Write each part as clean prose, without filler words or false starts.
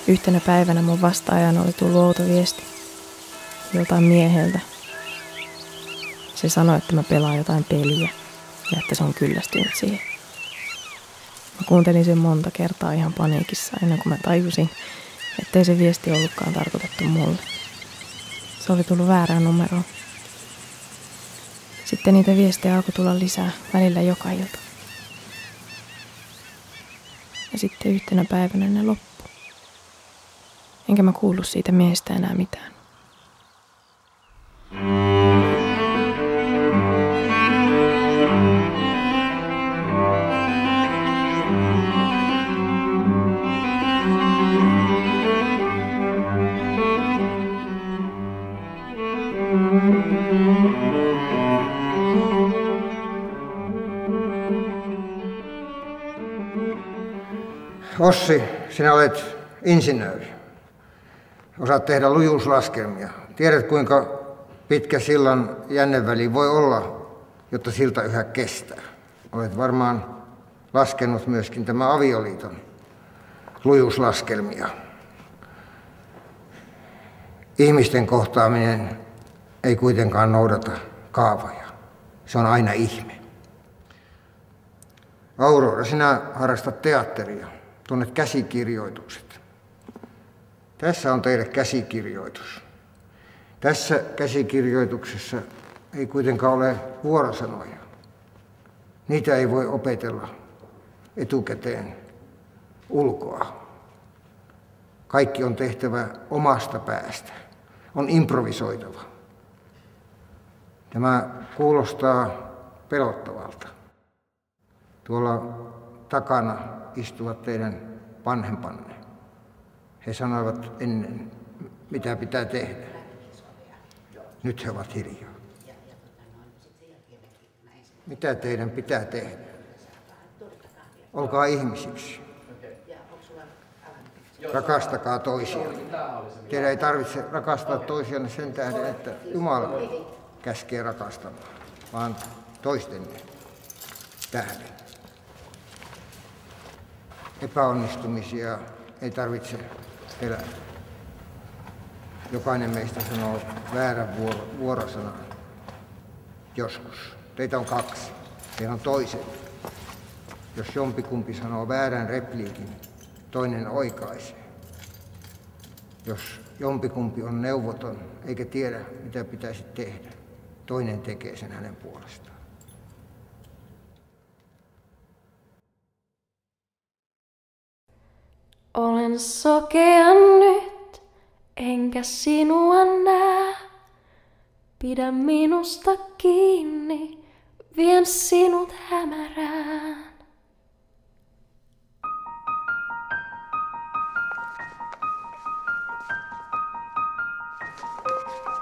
Yhtenä päivänä mun vastaajana oli tullut outo viesti joltain mieheltä. Se sanoi, että mä pelaan jotain peliä ja että se on kyllästynyt siihen. Mä kuuntelin sen monta kertaa ihan paniikissa ennen kuin mä tajusin, ettei se viesti ollutkaan tarkoitettu mulle. Se oli tullut väärään numeroon. Sitten niitä viestejä alkoi tulla lisää, välillä joka ilta. Ja sitten yhtenä päivänä ne loppui. Enkä mä kuullut siitä miehestä enää mitään. Ossi, sinä olet insinööri. Osaat tehdä lujuuslaskelmia. Tiedät, kuinka pitkä sillan jänneväli voi olla, jotta silta yhä kestää. Olet varmaan laskenut myöskin tämän avioliiton lujuuslaskelmia. Ihmisten kohtaaminen ei kuitenkaan noudata kaavoja. Se on aina ihme. Aurora, sinä harrastat teatteria. Tunnet käsikirjoitukset. Tässä on teille käsikirjoitus. Tässä käsikirjoituksessa ei kuitenkaan ole vuorosanoja. Niitä ei voi opetella etukäteen ulkoa. Kaikki on tehtävä omasta päästä. On improvisoitava. Tämä kuulostaa pelottavalta. Tuolla takana istuvat teidän vanhempanne. He sanoivat ennen, mitä pitää tehdä. Nyt he ovat hiljaa. Mitä teidän pitää tehdä? Olkaa ihmisiksi. Rakastakaa toisiaan. Teidän ei tarvitse rakastaa toisianne sen tähden, että Jumala käskee rakastamaan, vaan toistenne tähden. Epäonnistumisia ei tarvitse pelätä. Jokainen meistä sanoo väärän vuorosanan joskus. Teitä on kaksi. Teillä on toiset. Jos jompikumpi sanoo väärän repliikin, toinen oikaisee. Jos jompikumpi on neuvoton eikä tiedä, mitä pitäisi tehdä, toinen tekee sen hänen puolestaan. Olen sokea nyt, enkä sinua näe. Pidä minusta kiinni, vien sinut hämärään.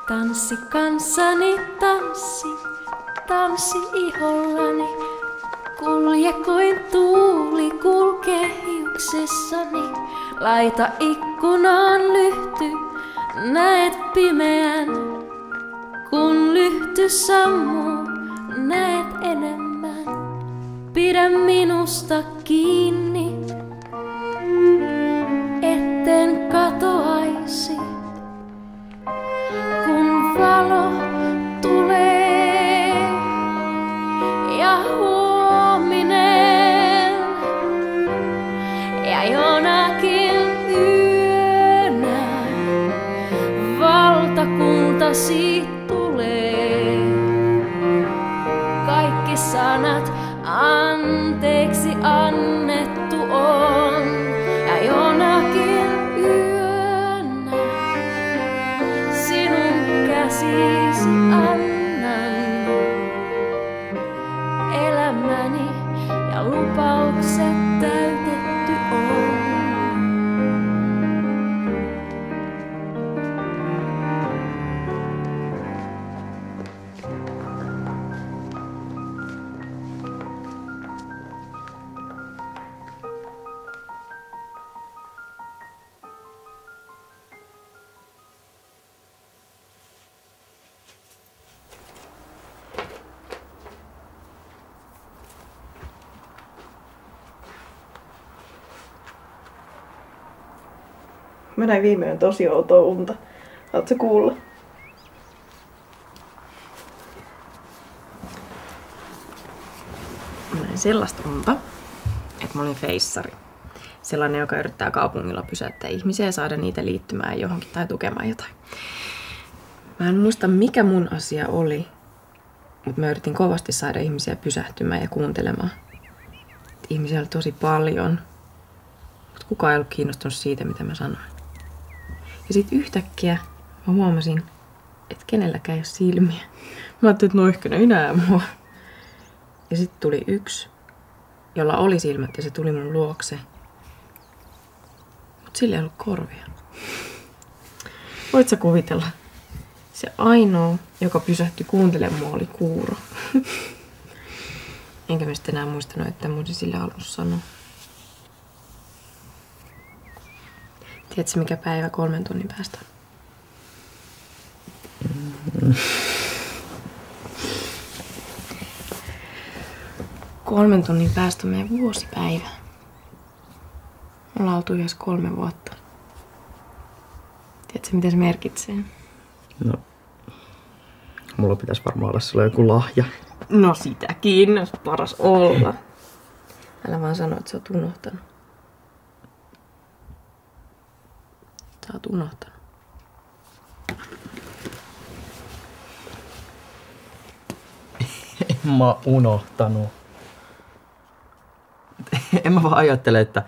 Tanssi kanssani, tanssi, tanssi ihollani. Kulje kuin tuuli kulkee hiuksissani. Laita ikkunaan lyhty, näet pimeän. Kun lyhty sammuu, näet enemmän. Pidä minusta kiinni, etten katoaisi. Kun valo tulee ja huominen ja jonakin yönä valtakuntasi tulee. Kaikki sanat anteeksi annettu Mä näin viimein tosi outoa unta. Haluatko kuulla? Mä näin sellaista unta, että mä olin feissari. Sellainen, joka yrittää kaupungilla pysäyttää ihmisiä ja saada niitä liittymään johonkin tai tukemaan jotain. Mä en muista, mikä mun asia oli, mutta mä yritin kovasti saada ihmisiä pysähtymään ja kuuntelemaan. Ihmisiä oli tosi paljon, mutta kukaan ei ollut kiinnostunut siitä, mitä mä sanoin. Ja sit yhtäkkiä mä huomasin, että kenelläkään ei ole silmiä. Mä ajattelin, että no ehkä ne ei näe mua. Ja sit tuli yksi, jolla oli silmät ja se tuli mun luokse. Mut sillä ei ollut korvia. Voit sä kuvitella? Se ainoa, joka pysähtyi kuuntelemaan mua, oli kuuro. Enkä mä sitten enää muistanut, että mun sille halunnut sanoa. Tiedätkö, mikä päivä 3 tunnin päästä on? 3 tunnin päästä on meidän vuosipäivä. Me ollaan oltu yhdessä 3 vuotta. Tiedätkö, mitä se merkitsee? No, mulla pitäisi varmaan olla sulla joku lahja. No sitäkin, olisi paras olla. Älä vaan sano, että sä oot unohtanut. Sä oot unohtanut. En mä unohtanut. En mä vaan ajattele, että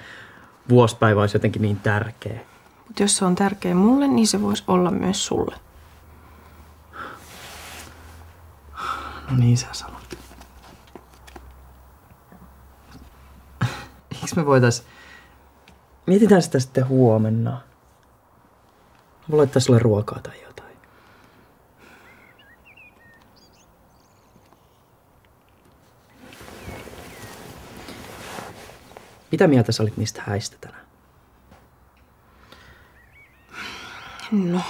vuosipäivä olisi jotenkin niin tärkeä. Mutta jos se on tärkeä mulle, niin se voisi olla myös sulle. No niin sä sanot. Eikö me voitais... Mietitään sitä sitten huomenna. Mä laittaa sulle ruokaa tai jotain. Mitä mieltä sä olit niistä häistä tänään? No.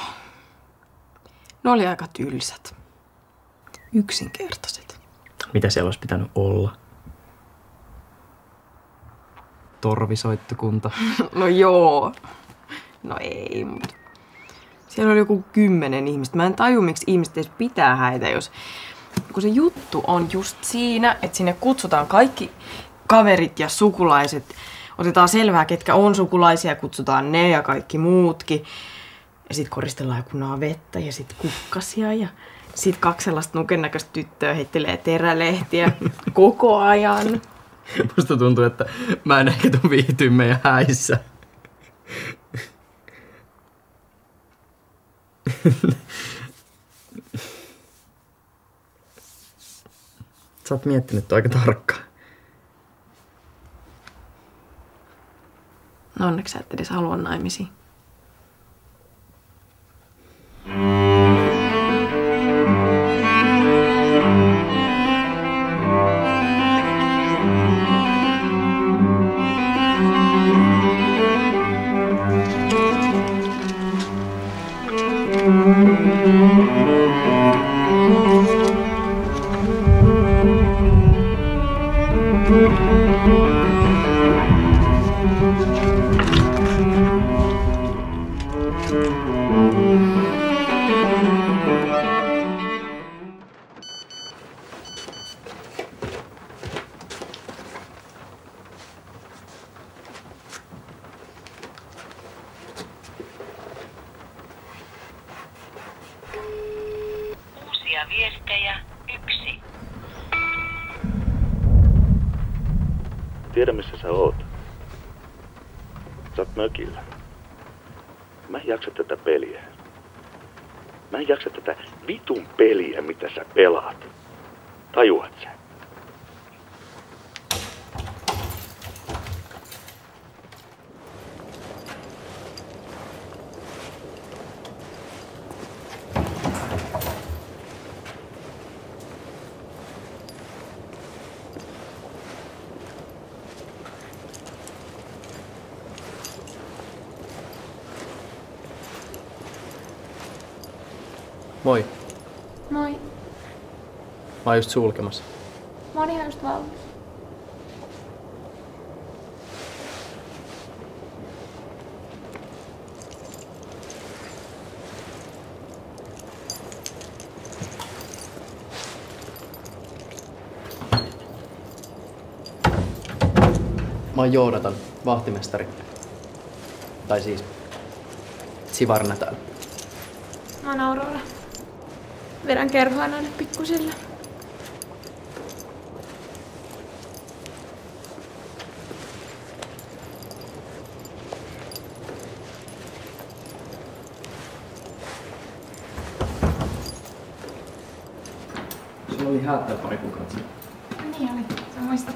Ne oli aika tylsät. Yksinkertaiset. Mitä siellä olisi pitänyt olla? Torvisoittokunta. No joo. No ei, mutta... Siellä oli joku 10 ihmistä. Mä en taju, miksi ihmiset edes pitää häitä, jos... Kun se juttu on just siinä, että sinne kutsutaan kaikki kaverit ja sukulaiset. Otetaan selvää, ketkä on sukulaisia, kutsutaan ne ja kaikki muutkin. Ja sit koristellaan joku vettä ja sit kukkasia ja... Sit 2 sellaista nukennäköistä tyttöä heittelee terälehtiä koko ajan. Musta tuntuu, että mä en ehkä tuu viihtyä meidän häissä. Sä oot miettinyt aika tarkkaan. No onneksi sä et edes halua naimisiin. Uusia viestejä 1. Tiedä, missä sä oot. Sä oot mökillä. Mä en jaksa tätä peliä. Mä en jaksa tätä vitun peliä, mitä sä pelaat. Tajuat sä? Moi. Moi. Mä oon just sulkemassa. Mä oon ihan just valmis. oon Joonatan, vahtimestari. Tai siis Sivarna täällä. Mä oon Aurora. Vedän kerhoa näille pikkusille. Sulla oli häättää pari kuukautta. Niin oli, sä muistat.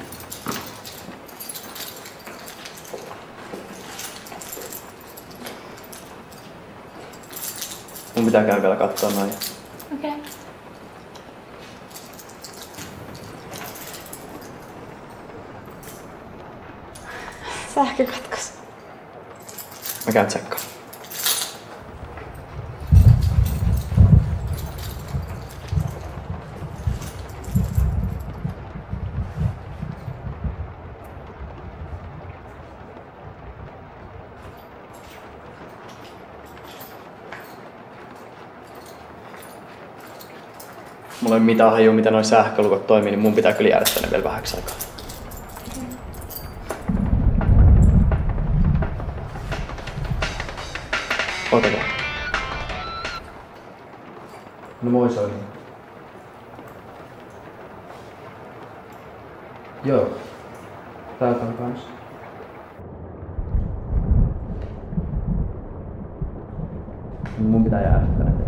Mun pitää käydä vielä kattoo noin. Okei. Okay. Sähkö katkos. Mä käyn tsekkaan. Mulla ei ole mitään hajua, mitä noi sähkölukot toimii, niin mun pitää kyllä jäädä tänne vielä vähäksi aikaa. Otakaa. No moi Soini. Joo. Täältä on kans. Mun pitää jäädä tänne.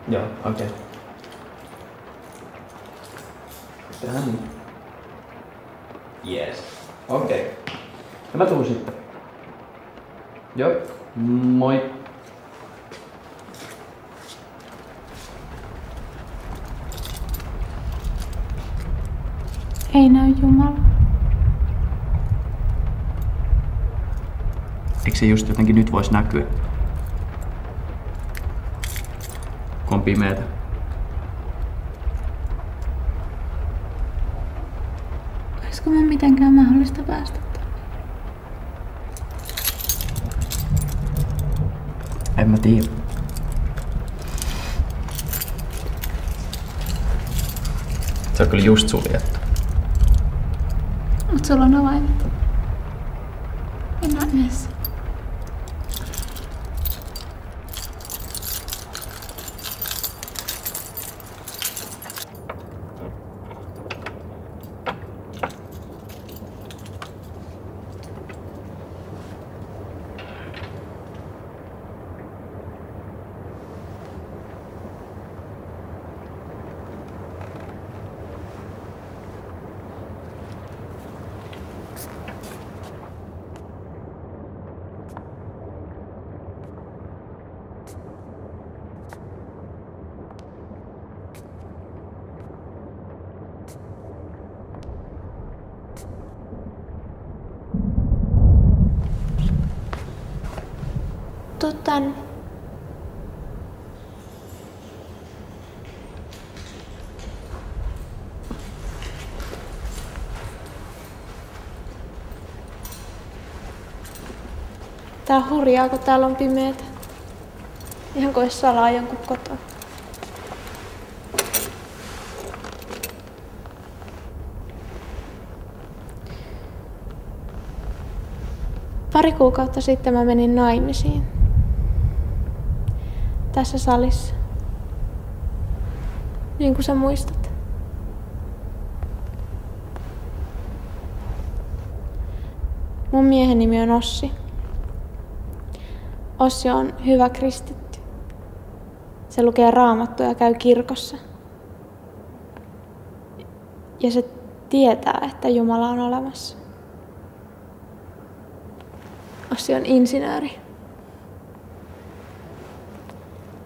Joo, okei. Okay. Tehdään niin. Jees. Okei. Okay. Ja mä tuun sitten. Joo. Moi. Ei näy Jumala. Eikö se just jotenkin nyt vois näkyä? Kun on pimeetä. Olisiko mun mitenkään mahdollista päästä tänne? En mä tiedä. Se on kyllä just suljettu. Mut sulla on avaimet. En mä edes. Tuu tänne. Tää on hurjaa, kun täällä on pimeetä. Ihan kuin olisi salaa jonkun kotona. Pari kuukautta sitten mä menin naimisiin. Tässä salissa. Niin kuin sä muistat. Mun miehen nimi on Ossi. Ossi on hyvä kristitty. Se lukee Raamattua ja käy kirkossa. Ja se tietää, että Jumala on olemassa. Ossi on insinööri.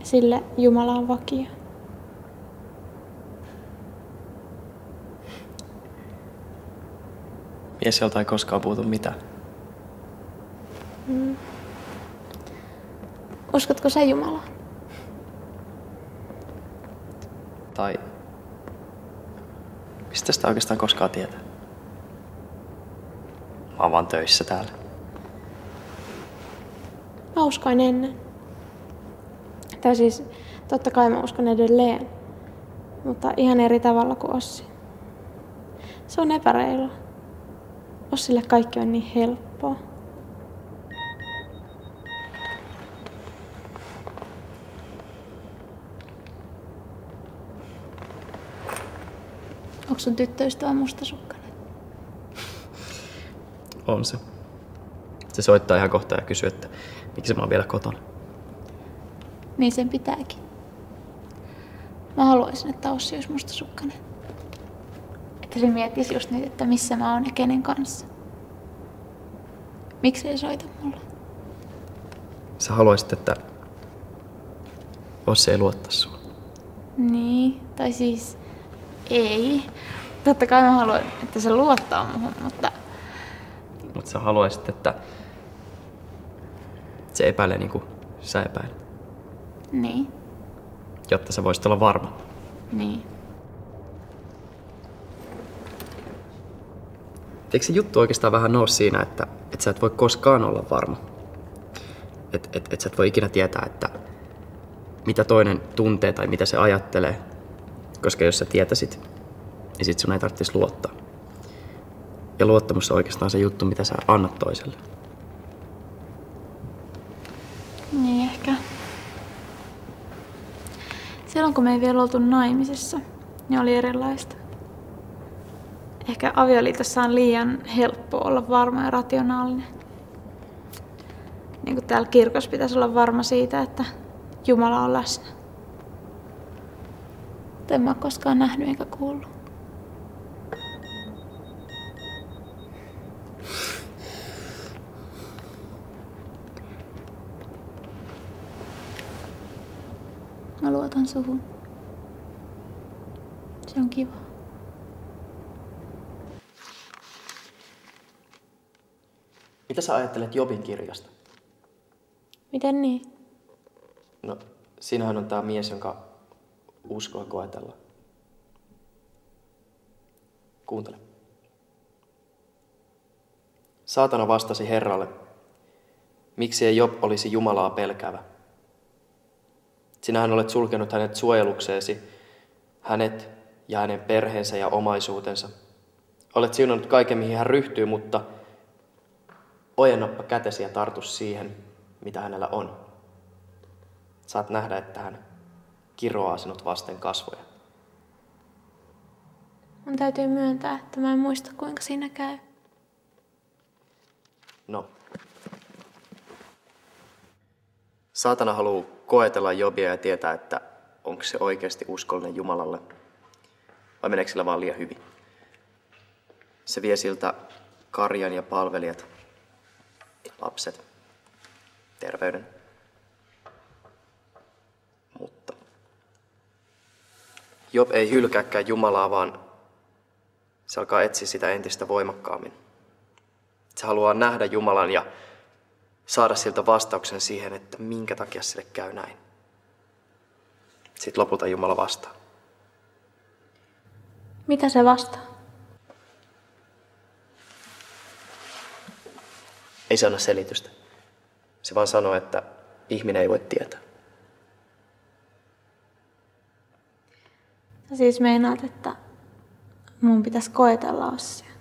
Sille Jumala on vakio. Mies, jolta ei koskaan puutu mitään. Uskotko sä Jumalaan? Tai mistä sitä oikeastaan koskaan tietää? Mä oon vaan töissä täällä. Mä uskoin ennen. Tai siis, totta kai mä uskon edelleen. mutta ihan eri tavalla kuin Ossi. Se on epäreilua. Ossille kaikki on niin helppoa. Onko sun tyttöystävä mustasukkainen? On se. Se soittaa ihan kohta ja kysyy, että miksi mä oon vielä kotona. Niin sen pitääkin. Mä haluaisin, että Ossi olisi mustasukkainen. Että se miettisi just nyt, että missä mä oon ja kenen kanssa. Miksi ei soita mulle? Sä haluaisit, että Ossi ei luottaisi sua. Niin, tai siis ei. Totta kai mä haluan, että se luottaa muhun, mutta... Mutta sä haluaisit, että se epäilee niin kuin sä epäilet. Niin, Jotta sä voisit olla varma. niin. Eikö se juttu oikeastaan vähän ole siinä, että sä et voi koskaan olla varma? Että sä et voi ikinä tietää, että mitä toinen tuntee tai mitä se ajattelee. Koska jos sä tietäisit, niin sit sun ei tarvitsisi luottaa. Ja luottamus on oikeastaan se juttu, mitä sä annat toiselle. Niin ehkä. Silloin kun me ei vielä oltu naimisissa, niin oli erilaista. Ehkä avioliitossa on liian helppo olla varma ja rationaalinen. Niin kuin täällä kirkossa pitäisi olla varma siitä, että Jumala on läsnä. En mä ole koskaan nähnyt eikä kuullut. Mä luotan suhun. Se on kiva. Mitä sä ajattelet Jobin kirjasta? Miten niin? No, siinähän on tää mies, jonka uskoa koetellaan. Kuuntele. Saatana vastasi Herralle, miksi ei Job olisi Jumalaa pelkäävä? Sinähän olet sulkenut hänet suojelukseesi, hänet ja hänen perheensä ja omaisuutensa. Olet siunannut kaiken, mihin hän ryhtyy, mutta ojennappa kätesi ja tartu siihen, mitä hänellä on. Saat nähdä, että hän kiroaa sinut vasten kasvoja. Mun täytyy myöntää, että mä en muista kuinka siinä käy. No. Saatana haluaa koetella Jobia ja tietää, että onko se oikeasti uskollinen Jumalalle vai meneekö sillä vaan liian hyvin. Se vie siltä karjan ja palvelijat, lapset, terveyden. Mutta Job ei hylkääkään Jumalaa, vaan se alkaa etsiä sitä entistä voimakkaammin. Se haluaa nähdä Jumalan ja saada siltä vastauksen siihen, että minkä takia sille käy näin. Sitten lopulta Jumala vastaa. Mitä se vastaa? Ei se anna selitystä. Se vaan sanoo, että ihminen ei voi tietää. Sä siis meinaat, että mun pitäisi koetella Ossia.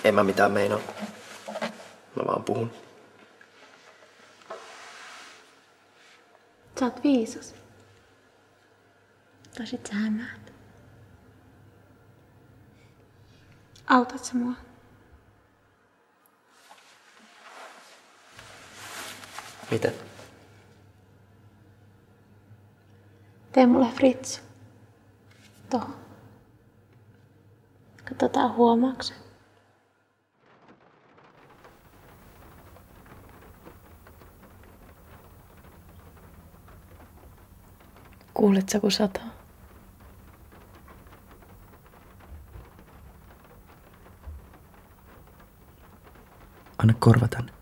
En mä mitään meinaa. Mä vaan puhun. Sä oot viisas. Tai sit sä hämäät. Autat sä mua? Mitä? Tee mulle fritsu. Tohon. Katsotaan huomaakse. Kuulet sä, kun sataa? Anna korva tänne.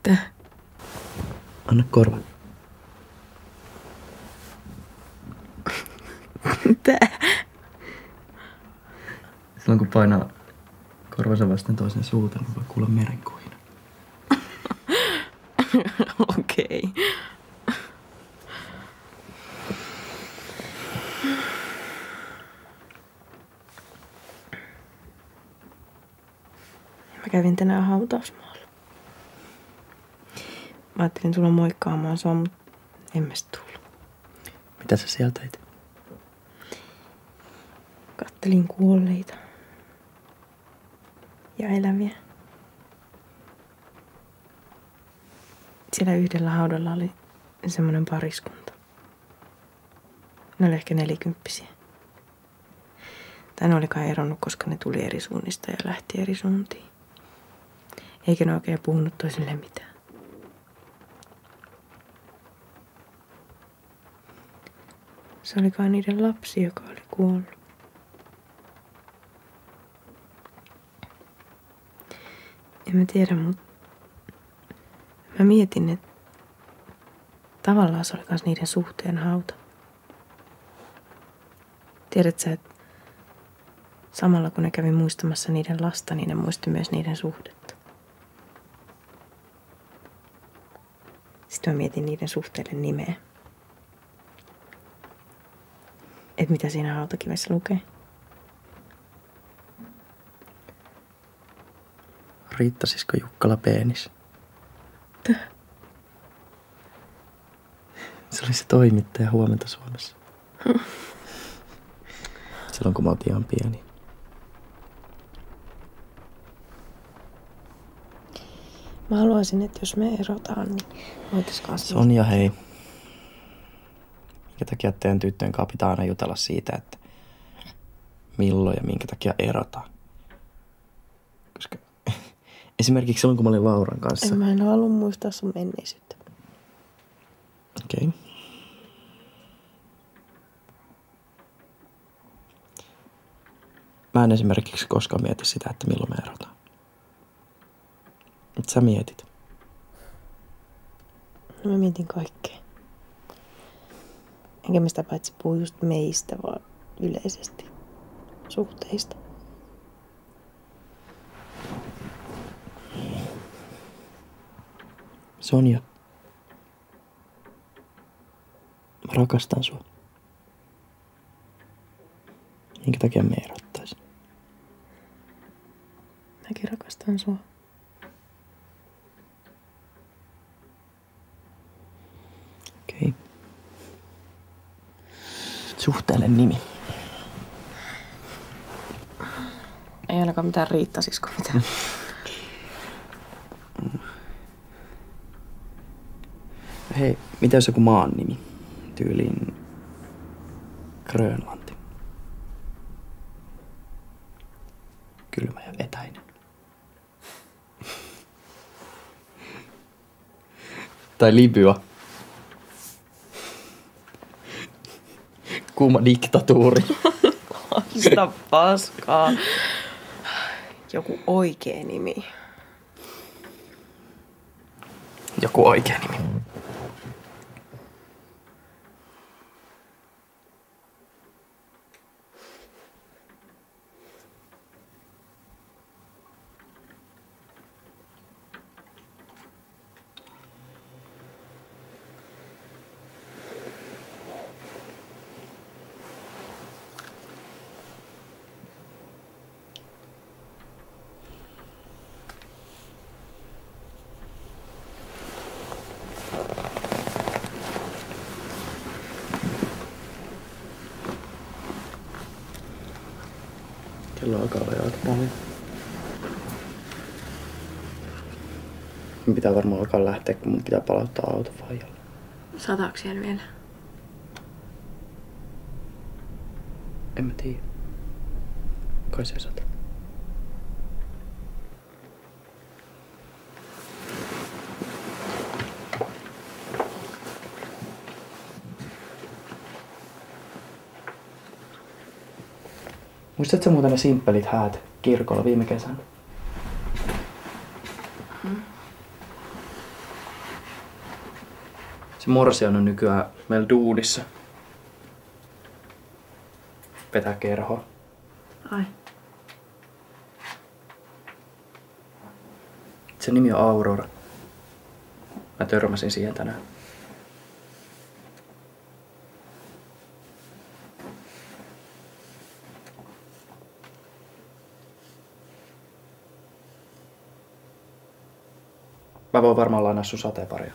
Tää. Anna korva. Tää. Silloin kun painaa korvansa vasten toisen suuta, niin voi kuulla merenkuina. Okei. kävin tänään hautausmaalla. Mä ajattelin tulla moikkaamaan sua, mutta en mä sit tullut. Mitä sä sieltä teit? Kattelin kuolleita. Ja eläviä. Siellä yhdellä haudalla oli semmoinen pariskunta. Ne oli ehkä 40-vuotiaita. Tai ne olikaan eronnut, koska ne tuli eri suunnista ja lähti eri suuntiin. Eikä ne oikein puhunut toisille mitään. Se olikaan niiden lapsi, joka oli kuollut. En mä tiedä, mutta mä mietin, että tavallaan se oli kans niiden suhteen hauta. Tiedät sä, että samalla kun ne kävi muistamassa niiden lasta, niin ne muisti myös niiden suhdetta. Sitten mä mietin niiden suhteille nimeä. Että mitä siinä hautakivessä lukee. Riittasisiko Jukkala peenis? Se oli se toimittaja Huomenta Suomessa. Silloin kun mä olin ihan pieni. Mä haluaisin, että jos me erotaan, niin voitaisiin Sonja, hei. Minkä takia teidän tyttöjen kanssa pitää aina jutella siitä, että milloin ja minkä takia erotaan? Koska esimerkiksi silloin, kun mä olin Lauran kanssa. Mä en halua muistaa sun menneisyyttä. Okei. Okay. Mä en esimerkiksi koskaan mieti sitä, että milloin me erotaan. Mitä sä mietit? No mä mietin kaikkea. Enkä mä sitä paitsi puhu just meistä, vaan yleisesti suhteista. Sonja. Mä rakastan sua. Minkä takia me erottaisin? Mäkin rakastan sua. Okei. Okay. Suhteelle nimi. Ei ainakaan mitään riittasisko mitään. Hei, mitä jos joku maan nimi? Tyyliin Grönlanti. Kylmä ja etäinen. Tai Libya. Kuuma diktatuuri. Sitä paskaa. Joku oikea nimi. Joku oikea nimi. Kello alkaa olla aika paljon. Mun pitää varmaan alkaa lähteä, kun mun pitää palauttaa auto faijalle. Sataako siellä vielä? En mä tiedä. Kai se sata. Muistatko muuten ne simppelit häät kirkolla viime kesänä? Se morsian on nykyään meillä duunissa. Vetää kerhoa. Ai. Sen nimi on Aurora. Mä törmäsin siihen tänään. Mä voin varmaan lainaa sun sateenvarjoa.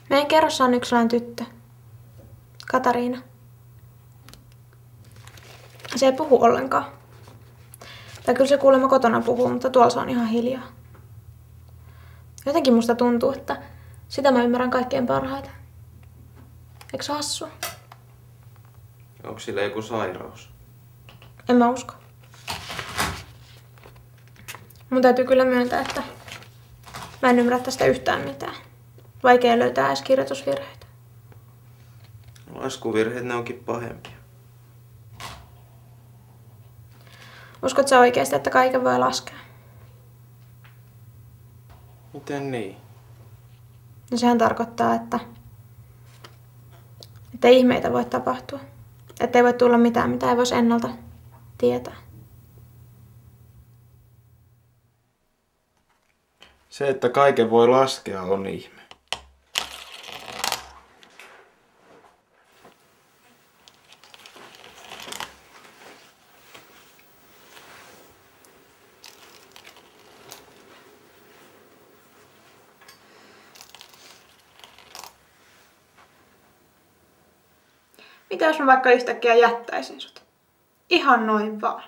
Meidän kerrossa on yksilainen tyttö, Katariina. Se ei puhu ollenkaan. Tai kyllä se kuulemma kotona puhuu, mutta tuolla se on ihan hiljaa. Jotenkin musta tuntuu, että sitä mä ymmärrän kaikkein parhaiten. Eikö se hassua? Onko sillä joku sairaus? En mä usko. Mun täytyy kyllä myöntää, että mä en ymmärrä tästä yhtään mitään. Vaikea löytää edes kirjoitusvirheitä. Laskuvirheet ne onkin pahempia. Uskot sä oikeasti, että kaiken voi laskea? Miten niin? No sehän tarkoittaa, että ei ihmeitä voi tapahtua. Että ei voi tulla mitään, mitä ei voisi ennalta tietää. Se, että kaiken voi laskea, on ihme. Mitä jos mä vaikka yhtäkkiä jättäisin sut? Ihan noin vaan.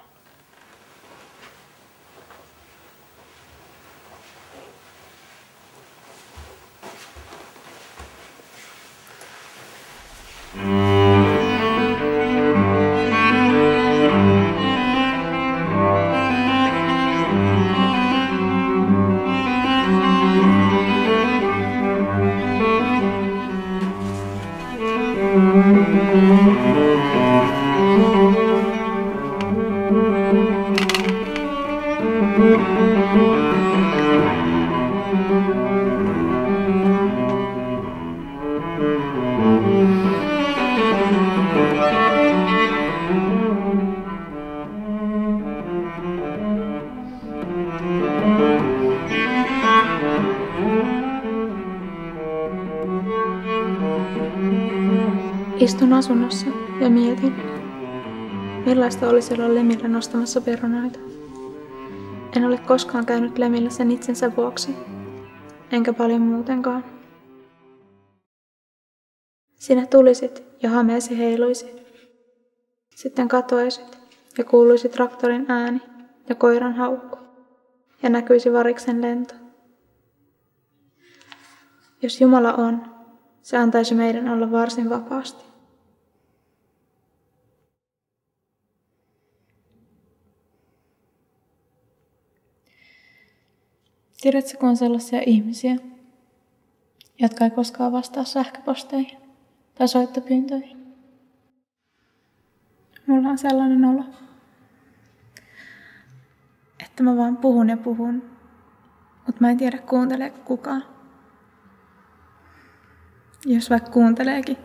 Istun asunnossa ja mietin, millaista olisi olla Lemillä nostamassa perunoita. En ole koskaan käynyt Lemillä sen itsensä vuoksi, enkä paljon muutenkaan. Sinä tulisit ja hameesi heiluisi. Sitten katoaisit ja kuuluisi traktorin ääni ja koiran haukku ja näkyisi variksen lento. Jos Jumala on, se antaisi meidän olla varsin vapaasti. Tiedätkö, kun on sellaisia ihmisiä, jotka ei koskaan vastaa sähköposteihin tai soittopyyntöihin? Mulla on sellainen olo, että mä vaan puhun ja puhun, mutta mä en tiedä kuunteleeko kukaan. Jos vaikka kuunteleekin,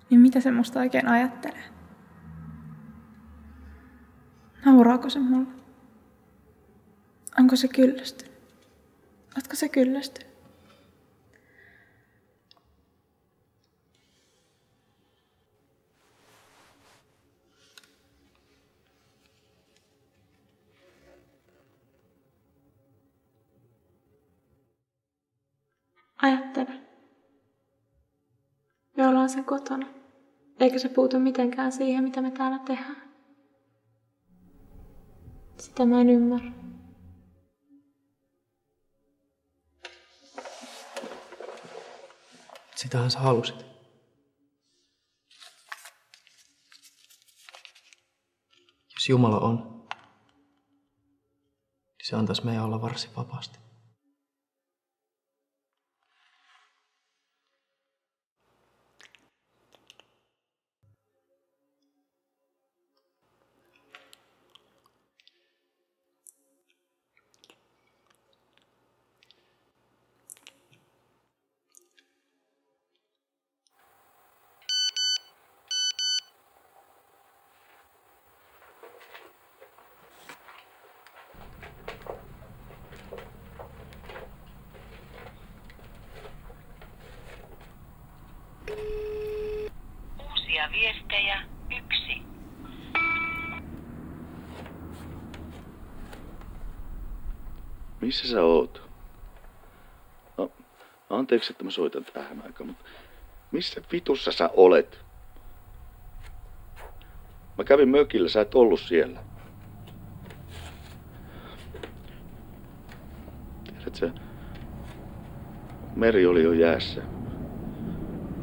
niin mitä se musta oikein ajattelee? Nauraako se mulle? Onko se kyllästynyt? Ootko se kyllästynyt? Ajattele. Me ollaan sen kotona, eikä se puutu mitenkään siihen, mitä me täällä tehdään. Sitä mä en ymmärrä. Sitähän sä halusit. Jos Jumala on, niin se antaisi meidän olla varsin vapaasti. Soittaja viestejä 1. Missä sä oot? No, anteeksi, että mä soitan tähän aikaan, mutta missä vitussa sä olet? Mä kävin mökillä, sä et ollut siellä. Tiedätkö, meri oli jo jäässä.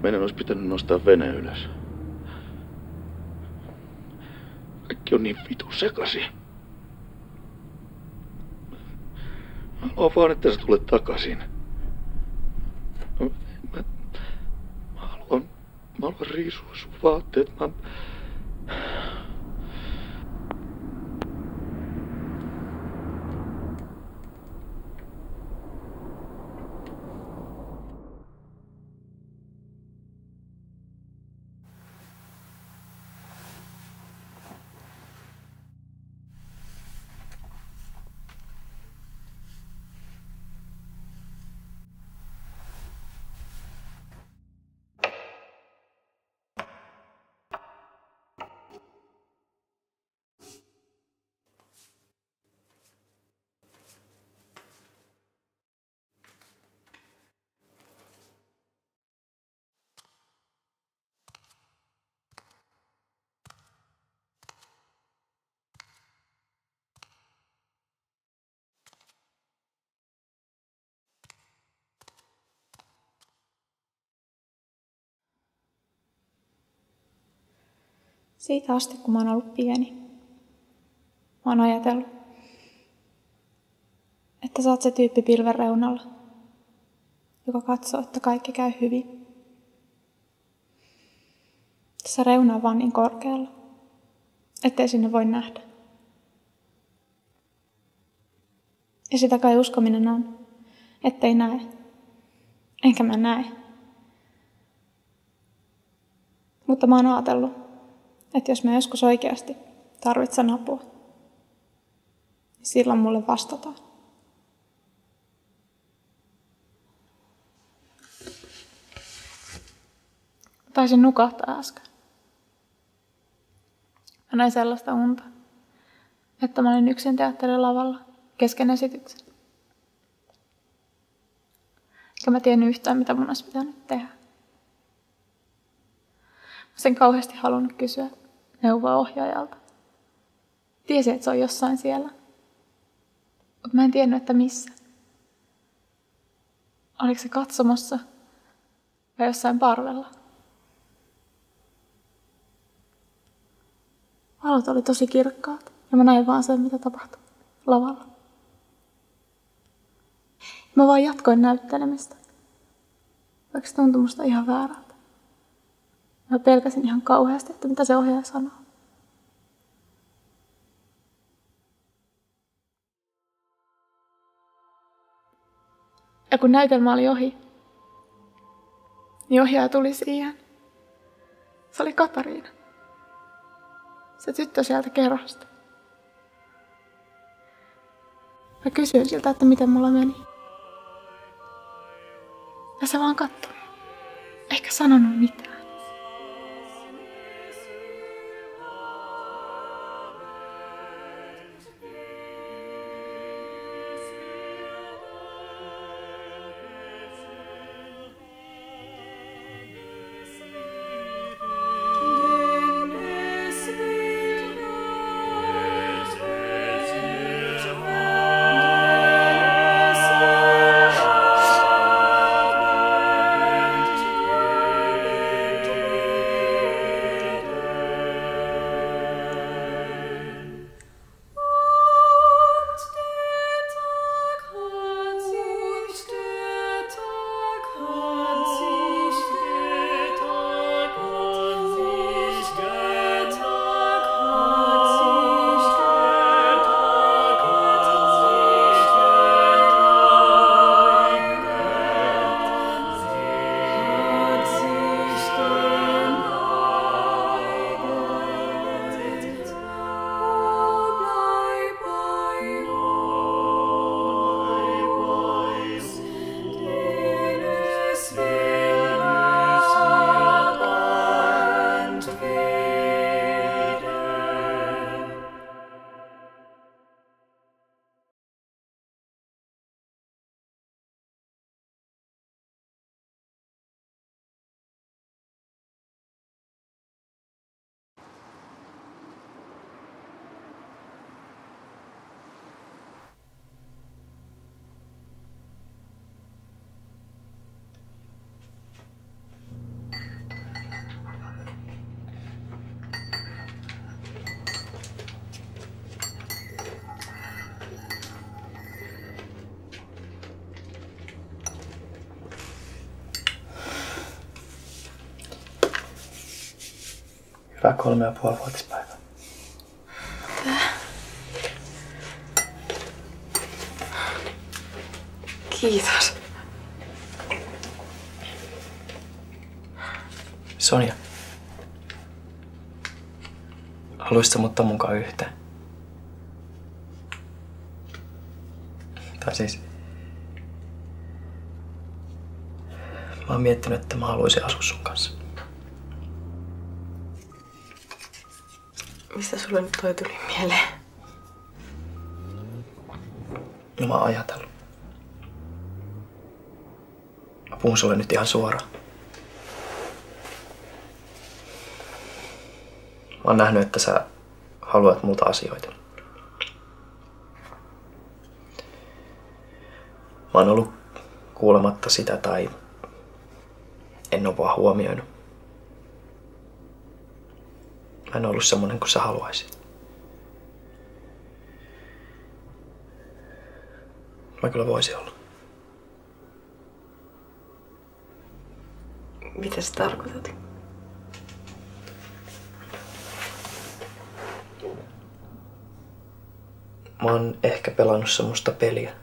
Meidän olisi pitänyt nostaa vene ylös. Kaikki on niin vitun sekaisin. Mä haluan vaan, että sä tulet takaisin. Mä haluan riisua sun vaatteet. Siitä asti, kun mä oon ollut pieni, mä oon ajatellut, että sä oot se tyyppi pilven reunalla, joka katsoo, että kaikki käy hyvin. Se reuna on vaan niin korkealla, ettei sinne voi nähdä. Ja sitä kai uskominen on, ettei näe. Enkä mä näe. Mutta mä oon ajatellut, että jos mä joskus oikeasti tarvitsen apua, niin silloin mulle vastataan. Taisin nukahtaa äsken. Mä näin sellaista unta, että mä olin yksin teatterin lavalla kesken esityksen. Eikä mä tiennyt yhtään, mitä mun olisi pitänyt tehdä. Mä sen kauheasti halunnut kysyä neuvoa ohjaajalta. Tiesin, että se on jossain siellä. Mutta mä en tiennyt, että missä. Oliko se katsomossa vai jossain parvella? Valot oli tosi kirkkaat ja mä näin vaan sen, mitä tapahtui lavalla. Mä vaan jatkoin näyttelemistä, vaikka se tuntui musta ihan väärältä. Mä pelkäsin ihan kauheasti, että mitä se ohjaaja sanoo. Ja kun näytelmä oli ohi, niin ohjaaja tuli siihen. Se oli Katariina. Se tyttö sieltä kerhosta. Mä kysyin siltä, että miten mulla meni. Ja se vaan katsoi. Eikä sanonut mitään. 3,5-vuotispäivää. Kiitos. Sonja. Haluaisitko muuttaa munkaan yhteen? Tai siis... Mä oon miettinyt, että mä haluaisin asua sun kanssa. Mistä sulle nyt toi tuli mieleen? No mä oon ajatellut. Mä puhun sulle nyt ihan suoraan. Mä oon nähnyt, että sä haluat multa asioita. Mä oon ollut kuulematta sitä tai en oo vaan huomioinut. Mä en ollut semmonen kuin sä haluaisit. Mä kyllä voisin olla. Mitä sä tarkoitat? Mä oon ehkä pelannut semmoista peliä.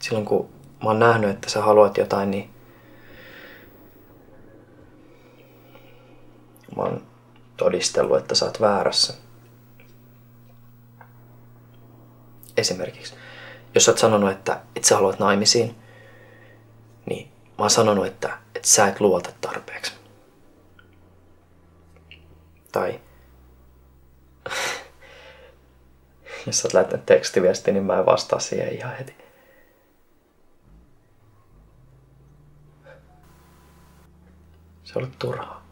Silloin kun mä oon nähnyt, että sä haluat jotain, niin mä oon todistellut, että sä oot väärässä. Esimerkiksi, jos sä oot sanonut, että sä haluat naimisiin, niin mä oon sanonut, että sä et luota tarpeeksi. Tai jos sä oot lähettänyt tekstiviestiä, niin mä en vastaa siihen ihan heti. Se oli turhaa.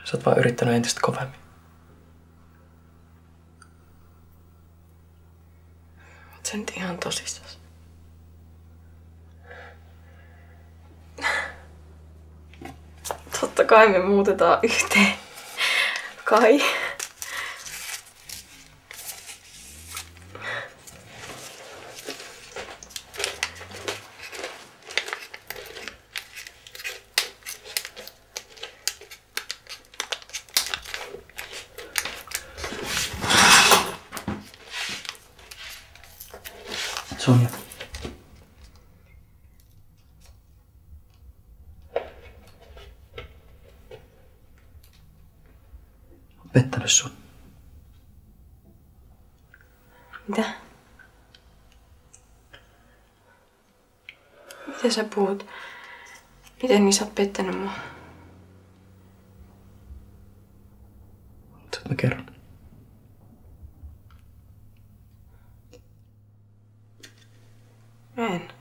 Sä oot vaan yrittänyt entistä kovemmin. Oot sä nyt ihan tosissas? Totta kai me muutetaan yhteen. Kai. Sonja. Mä oon pettänyt sun. Mitä? Mitä sä puhut? Miten niin sä oot pettänyt mua? Mä kerron. En.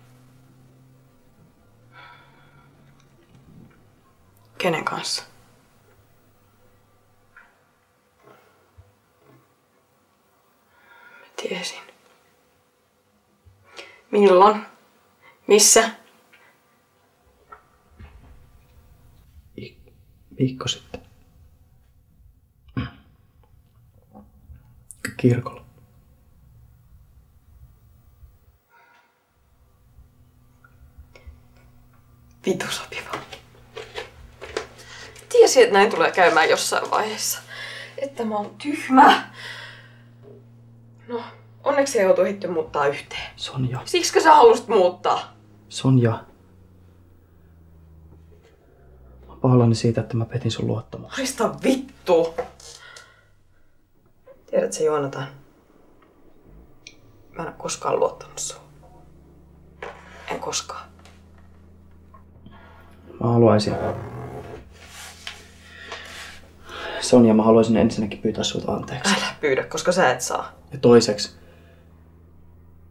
Kenen kanssa? Mä tiesin. Milloin? Missä? Viikko sitten. Kirkolla. Vitu sopiva. Tiesin, että näin tulee käymään jossain vaiheessa. Että mä oon tyhmä. No, onneksi se joutuu hitty muuttaa yhteen. Sonja. Siksikö sä halusit muuttaa? Sonja. Mä oon pahoillani siitä, että mä petin sun luottamuksen. Haista vittu! Tiedät sä, Joonatan? Mä en oo koskaan luottanut sun. En koskaan. Mä haluaisin. Sonja, mä haluaisin ensinnäkin pyytää sulta anteeksi. Älä pyydä, koska sä et saa. Ja toiseksi.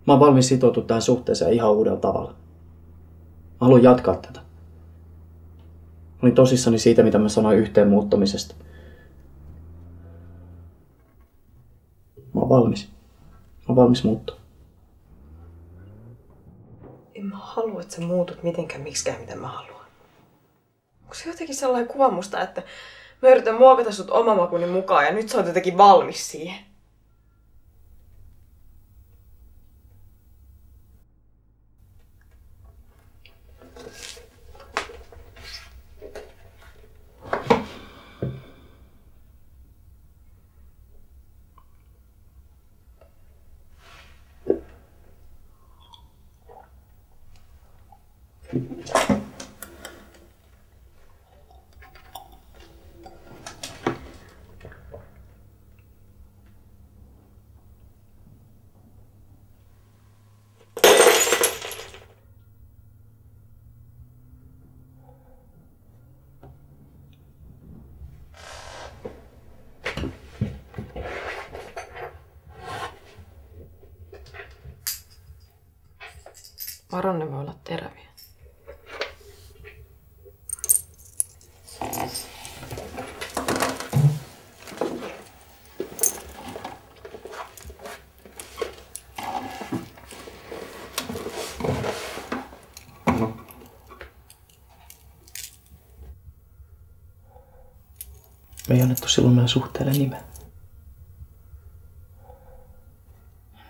Mä oon valmis sitoutua tähän suhteeseen ihan uudella tavalla. Mä haluan jatkaa tätä. Mä olin tosissani siitä, mitä mä sanoin yhteen muuttamisesta. Mä oon valmis. Mä oon valmis muuttua. En mä halua, että sä muutut mitenkään miksikään, mitä mä haluan. Onko se jotenkin sellainen kuva musta, että mä yritän muokata sut omamakuni mukaan ja nyt sä oot jotenkin valmis siihen? Varon, ne voi olla teräviä. Me ei annettu silloin meidän suhteelle nimeä.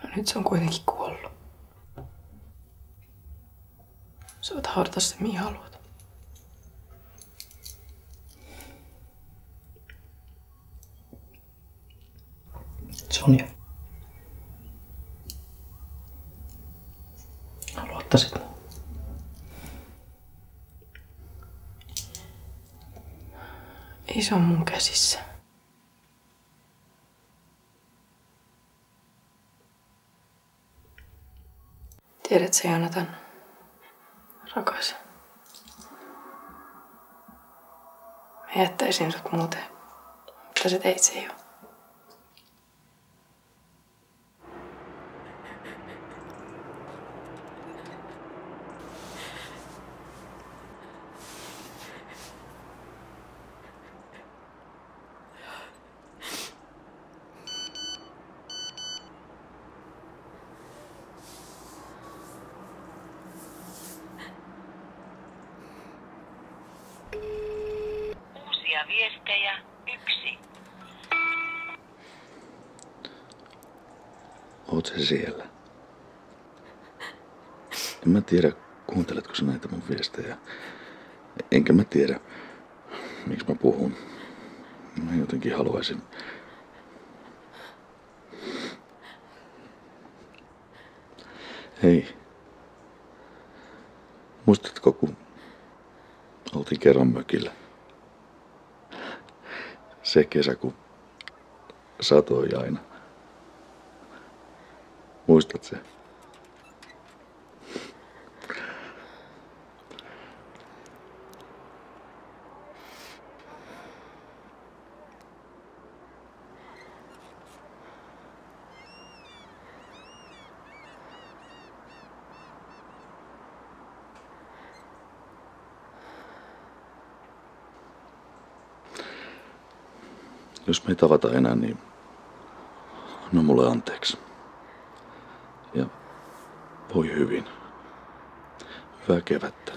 No nyt se on kuitenkin kuollut. Sä voit haudata sen mihin haluat. Sonja. Luottaisit mua? Ei se on mun käsissä. Tiedät sä, Jonatan, rakas. Mä jättäisin sut muuten, mutta sä teit se jo. Uusia viestejä 1. Oot sä siellä? En mä tiedä, kuunteletko sä näitä mun viestejä. Enkä mä tiedä, miksi mä puhun. Mä jotenkin haluaisin... Hei. Muistatko, kun oltiin kerran mökillä? Se kesä, kun satoi aina. Muistat se? Jos me ei tavata enää, niin anna mulle anteeksi. Ja voi hyvin. Hyvää kevättä.